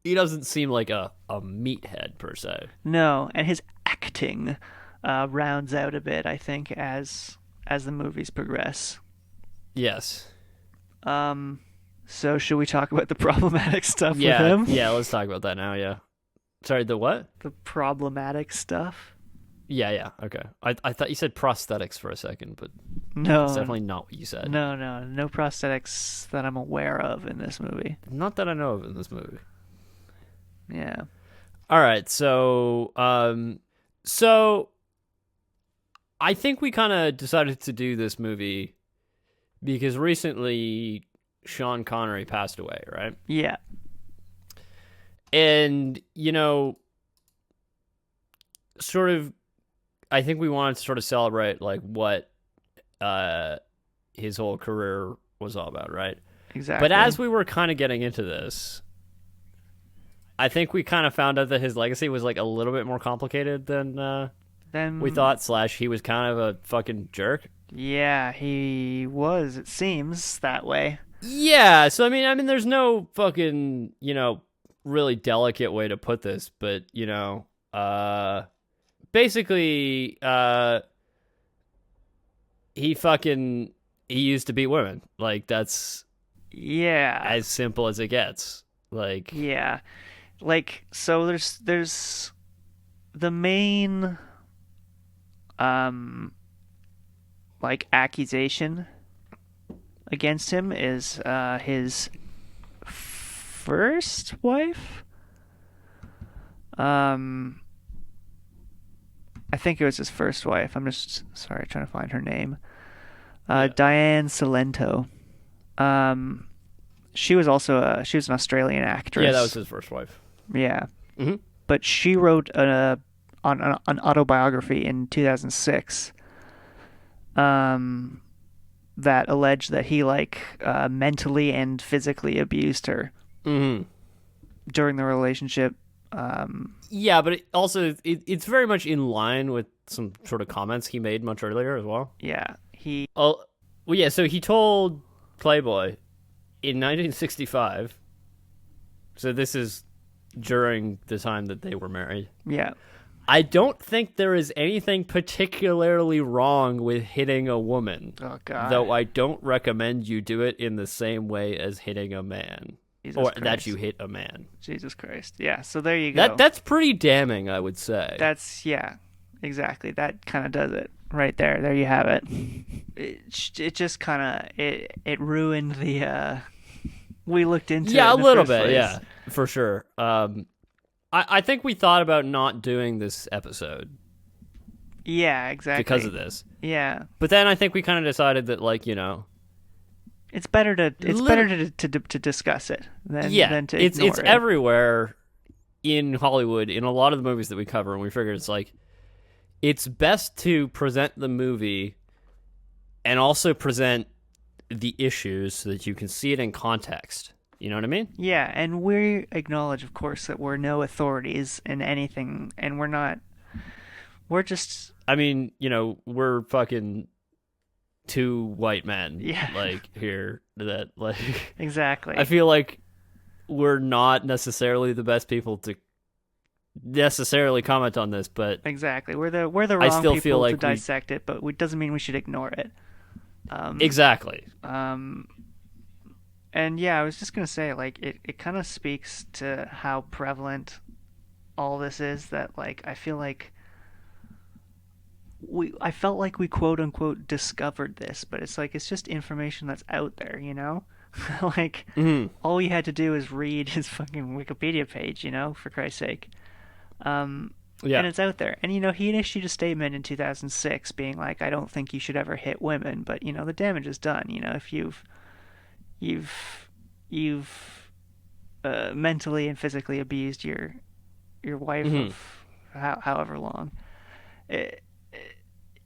he doesn't seem like a meathead per se. No, and his acting rounds out a bit, I think, as the movies progress. Yes. So should we talk about the problematic stuff Yeah. with him? Yeah. Let's talk about that now. Yeah. Sorry. The what? The problematic stuff? Yeah. Yeah. Okay. I thought you said prosthetics for a second, but No. that's definitely not what you said. No prosthetics that I'm aware of in this movie. Not that I know of in this movie. Yeah. All right, so I think we kind of decided to do this movie because recently Sean Connery passed away, right? Yeah. And sort of, I think we wanted to sort of celebrate like what his whole career was all about, right? Exactly. But as we were kind of getting into this, I think we kind of found out that his legacy was like a little bit more complicated than then we thought. / he was kind of a fucking jerk. Yeah, he was. It seems that way. Yeah. So I mean, there's no fucking really delicate way to put this, but basically, he used to beat women. Like that's Yeah. as simple as it gets. Like Yeah. Like, so there's the main like accusation against him is his first wife. I think it was his first wife. I'm just trying to find her name. Diane Salento. She was also she was an Australian actress. yeah, that was his first wife. Yeah. Mm-hmm. But she wrote an autobiography in 2006 that alleged that he mentally and physically abused her Mm-hmm. during the relationship. Yeah, but it's very much in line with some sort of comments he made much earlier as well. Yeah. Well, yeah, so he told Playboy in 1965, so this is during the time that they were married. Yeah. I don't think there is anything particularly wrong with hitting a woman. Oh, God. Though I don't recommend you do it in the same way as hitting a man. Jesus Or Christ. that you hit a man. Jesus Christ. Yeah, so there you go. That's pretty damning, I would say. Yeah, exactly. That kind of does it right there. There you have it. It just kind of it ruined the. We looked into yeah, it a in the little first bit, place. yeah, for sure. I think we thought about not doing this episode Yeah, exactly. because of this. Yeah. But then I think we kind of decided that, like, It's better to discuss it than to ignore it's it. everywhere in Hollywood in a lot of the movies that we cover, and we figured it's like it's best to present the movie and also present the issues so that you can see it in context. You know what I mean? Yeah, and we acknowledge, of course, that we're no authorities in anything, and we're just... I mean, we're fucking two white men, Yeah. like, here that, like... Exactly. I feel like we're not necessarily the best people to necessarily comment on this, but... Exactly. We're the wrong still people feel like to dissect it, but it doesn't mean we should ignore it. Exactly. And yeah, I was just gonna say, like, it kind of speaks to how prevalent all this is, that, like, I feel like I felt like we quote unquote discovered this, but it's like it's just information that's out there, like all you had to do is read his fucking Wikipedia page, for Christ's sake. Yeah. And it's out there. And he issued a statement in 2006 being like, I don't think you should ever hit women, but the damage is done. If you've mentally and physically abused your wife of however long,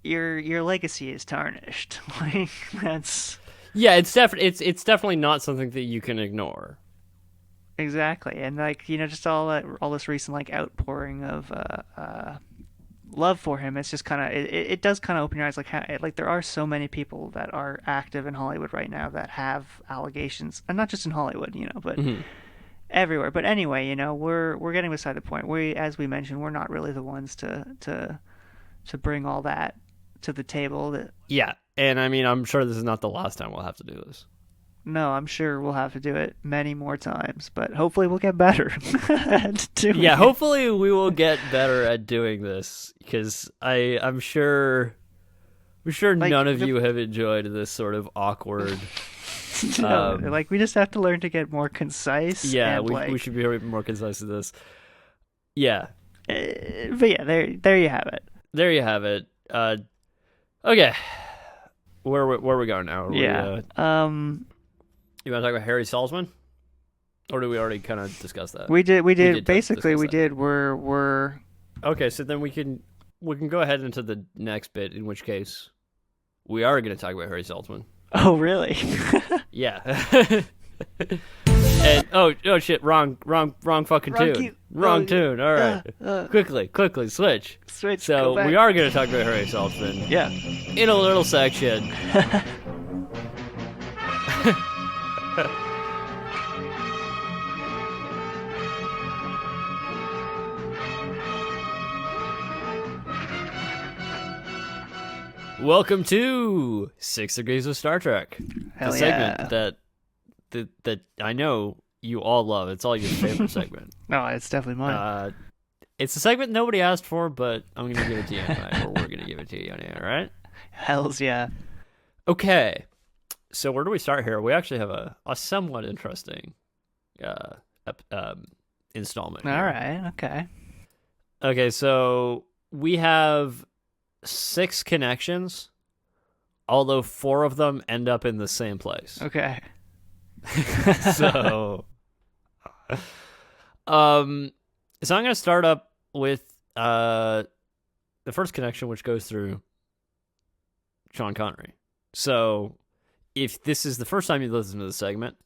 your legacy is tarnished. Like, that's... Yeah, it's definitely not something that you can ignore. Exactly. And, like, just all this recent, like, outpouring of love for him, it's just kind of it does kind of open your eyes, like there are so many people that are active in Hollywood right now that have allegations, and not just in Hollywood, but everywhere. But anyway, we're getting beside the point. As we mentioned, we're not really the ones to bring all that to the table. Yeah, and I mean, I'm sure this is not the last time we'll have to do this. No, I'm sure we'll have to do it many more times, but hopefully we'll get better at doing it. Yeah, hopefully we will get better at doing this, because I'm sure like, none of you have enjoyed this sort of awkward... No, like, we just have to learn to get more concise. Yeah, and, we should be more concise with this. Yeah. But yeah, there you have it. There you have it. Okay. Where are we going now? You want to talk about Harry Saltzman? Or did we already kind of discuss that? We did. Basically, we that. did. We're... Okay, so then we can go ahead into the next bit, in which case we are going to talk about Harry Saltzman. Oh, really? Yeah. And oh shit, wrong fucking tune. Wrong tune. All right. Quickly switch. So we are going to talk about Harry Saltzman. Yeah. In a little section. Welcome to 6 Degrees of Star Trek. Hell the segment that I know you all love. It's all your favorite segment. No, it's definitely mine. It's a segment nobody asked for, but I'm going to give it to you anyway. Or we're going to give it to you anyway, all right? Hells yeah. Okay. So where do we start here? We actually have a somewhat interesting installment here. All right, okay. Okay, so we have 6 connections, although 4 of them end up in the same place. Okay. So I'm going to start up with the first connection, which goes through Sean Connery. So if this is the first time you listen to the segment,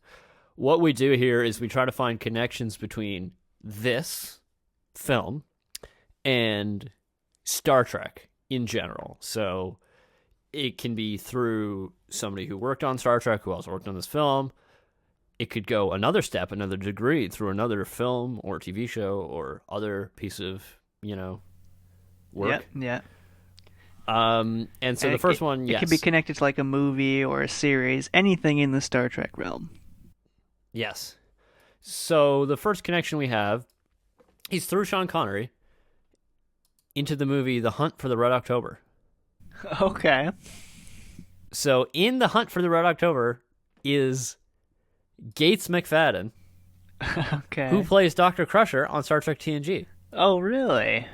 what we do here is we try to find connections between this film and Star Trek in general. So it can be through somebody who worked on Star Trek, who also worked on this film. It could go another step, another degree, through another film or TV show or other piece of, work. Yeah. And so the first one, yes. It can be connected to like a movie or a series, anything in the Star Trek realm. Yes. So the first connection we have is through Sean Connery into the movie The Hunt for the Red October. Okay. So in The Hunt for the Red October is Gates McFadden, okay, who plays Dr. Crusher on Star Trek TNG. Oh, really?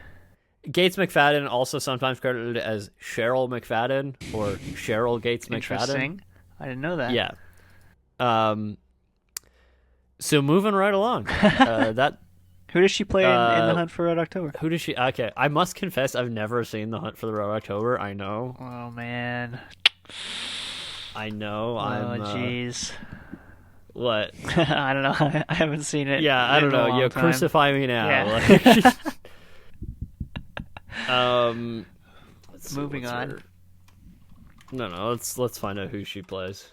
Gates McFadden, also sometimes credited as Cheryl McFadden or Cheryl Gates McFadden. Interesting. I didn't know that. Yeah. So moving right along. That Who does she play in The Hunt for Red October? who does she? Okay, I must confess, I've never seen The Hunt for the Red October. I know. Oh man. I know. Oh jeez. What? I don't know. I haven't seen it. Yeah, I don't in a know. long You time. crucify me now. Yeah. Like, let's see, Moving what's on. her- No. Let's find out who she plays.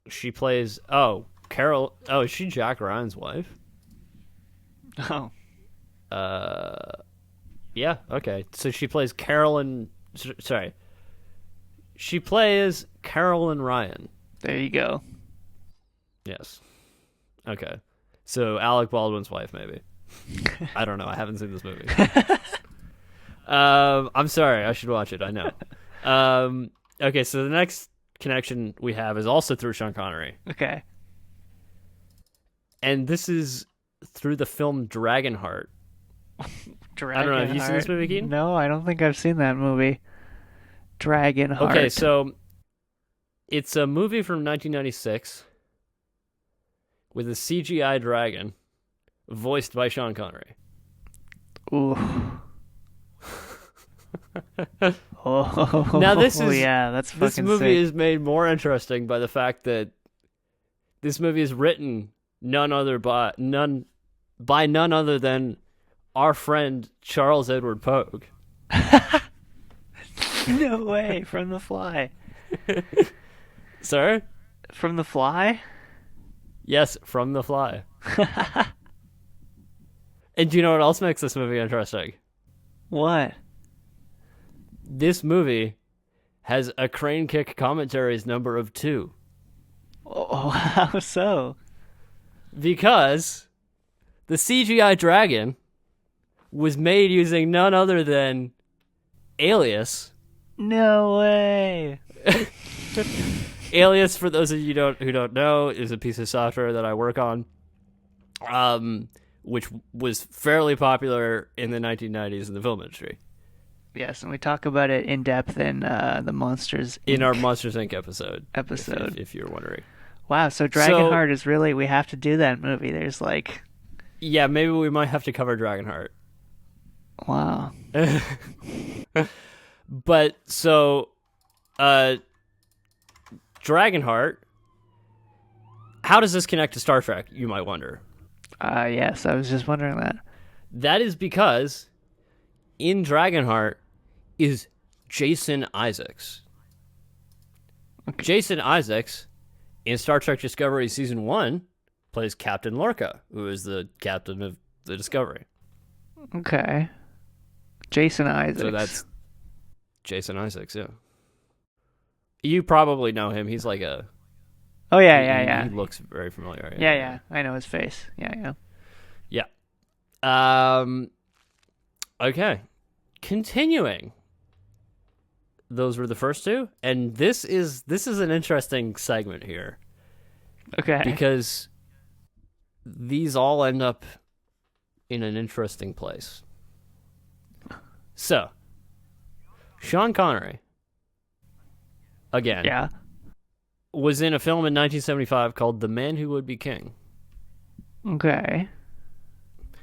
She plays. Oh, Carol. Oh, is she Jack Ryan's wife? Oh. Yeah. Okay. So she plays Carolyn. Sorry. She plays Carolyn Ryan. There you go. Yes. Okay. So Alec Baldwin's wife, maybe. I don't know. I haven't seen this movie. I'm sorry. I should watch it. I know. Okay. So the next connection we have is also through Sean Connery, Okay. and this is through the film Dragonheart. Dragonheart. know. Have you seen this movie, Keaton? No, I don't think I've seen that movie. Dragonheart. Okay, so it's a movie from 1996 with a CGI dragon voiced by Sean Connery. Ooh. Oh. Now this is yeah, that's fucking This movie sick. is made more interesting by the fact that this movie is written by none other than our friend Charles Edward Pogue. No way. From The Fly. Sir? From The Fly? Yes, from The Fly. And do you know what else makes this movie interesting? What? This movie has a Crane Kick Commentaries number of 2. Oh, how so? Because the CGI dragon was made using none other than Alias. No way. Alias, for those of you who don't know, is a piece of software that I work on, which was fairly popular in the 1990s in the film industry. Yes, and we talk about it in depth in the Monsters In Inc. our Monsters Inc. episode. Episode. If you're wondering. Wow, so Dragonheart is really, we have to do that movie. There's like, Yeah, maybe we might have to cover Dragonheart. wow. But so, Dragonheart, how does this connect to Star Trek, you might wonder? Yes, I was just wondering that. That is because in Dragonheart is Jason Isaacs. Okay. Jason Isaacs in Star Trek Discovery Season 1 plays Captain Lorca, who is the captain of the Discovery. Okay. Jason Isaacs. So that's Jason Isaacs, yeah. You probably know him. He's like a... Oh, yeah. He looks very familiar. Yeah, I know his face. Yeah. Yeah. Okay. Continuing. Those were the first two, and this is an interesting segment here Okay. because these all end up in an interesting place. So, Sean Connery, again, Yeah. was in a film in 1975 called The Man Who Would Be King. Okay.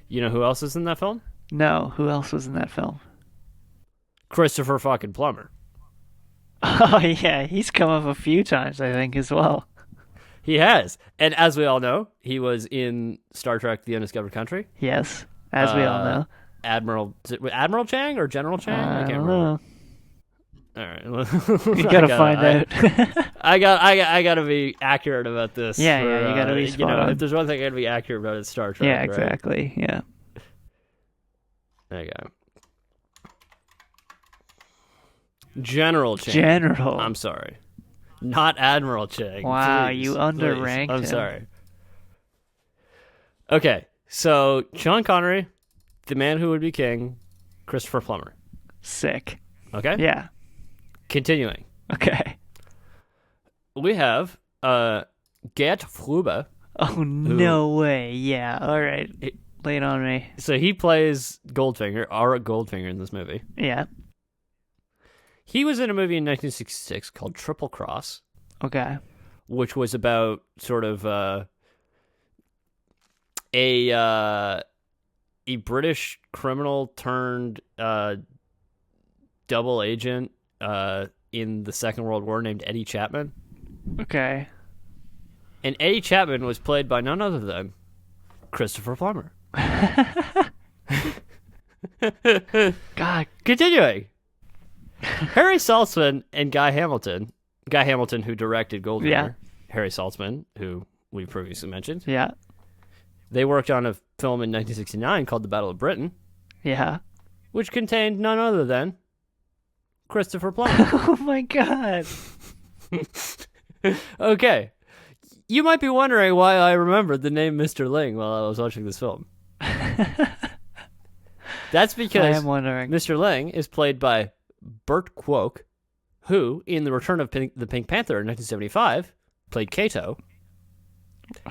You know who else is in that film? No, who else was in that film? Christopher fucking Plummer. Oh, yeah, he's come up a few times, I think, as well. He has. And as we all know, he was in Star Trek The Undiscovered Country. Yes, as we all know. Admiral Chang or General Chang? I can't don't remember. know. All right. You gotta find out. I gotta be accurate about this. Yeah, you gotta be spot on. If there's one thing I gotta be accurate about, it's Star Trek. Yeah, right? exactly. Yeah. There you go. General Chang. General. I'm sorry. Not Admiral Chang. Wow, Please, you please. underranked I'm him. sorry. Okay, so Sean Connery, The Man Who Would Be King, Christopher Plummer. Sick. Okay? Yeah. Continuing. Okay. We have Gert Frube. Oh, no way. Yeah, all right. Lay it on me. So he plays Goldfinger, our Goldfinger in this movie. Yeah. He was in a movie in 1966 called Triple Cross, Okay. which was about sort of a British criminal turned double agent in the Second World War named Eddie Chapman. Okay. And Eddie Chapman was played by none other than Christopher Plummer. God. Continuing. Harry Saltzman and Guy Hamilton, who directed Goldfinger, Yeah. Harry Saltzman, who we previously mentioned, Yeah. they worked on a film in 1969 called The Battle of Britain, Yeah. which contained none other than Christopher Plummer. Oh my God. Okay. You might be wondering why I remembered the name Mr. Ling while I was watching this film. That's I because am wondering. Mr. Ling is played by Burt Kwouk, who, in The Return of the Pink Panther in 1975, played Kato.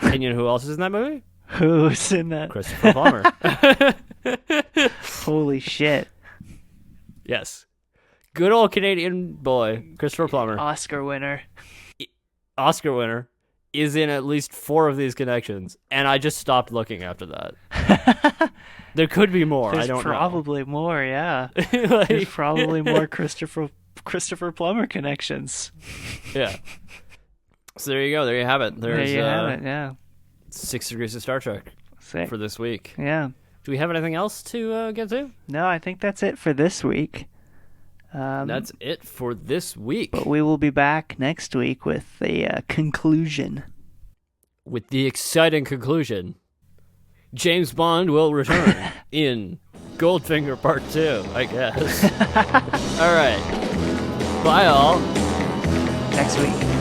And you know who else is in that movie? Who's in that? Christopher Plummer. Holy shit. Yes. Good old Canadian boy, Christopher Plummer, Oscar winner. Oscar winner, is in at least 4 of these connections, and I just stopped looking after that. There could be more. There's I don't probably more, yeah. know. Like, There's probably more Christopher Plummer connections. yeah. So there you go. There you have it. There There's you have it, yeah. 6 Degrees of Star Trek Sick. for this week. Yeah. Do we have anything else to get to? No, I think that's it for this week. That's it for this week. But we will be back next week with the conclusion. With the exciting conclusion, James Bond will return in Goldfinger Part 2, I guess. All right. Bye, all. Next week.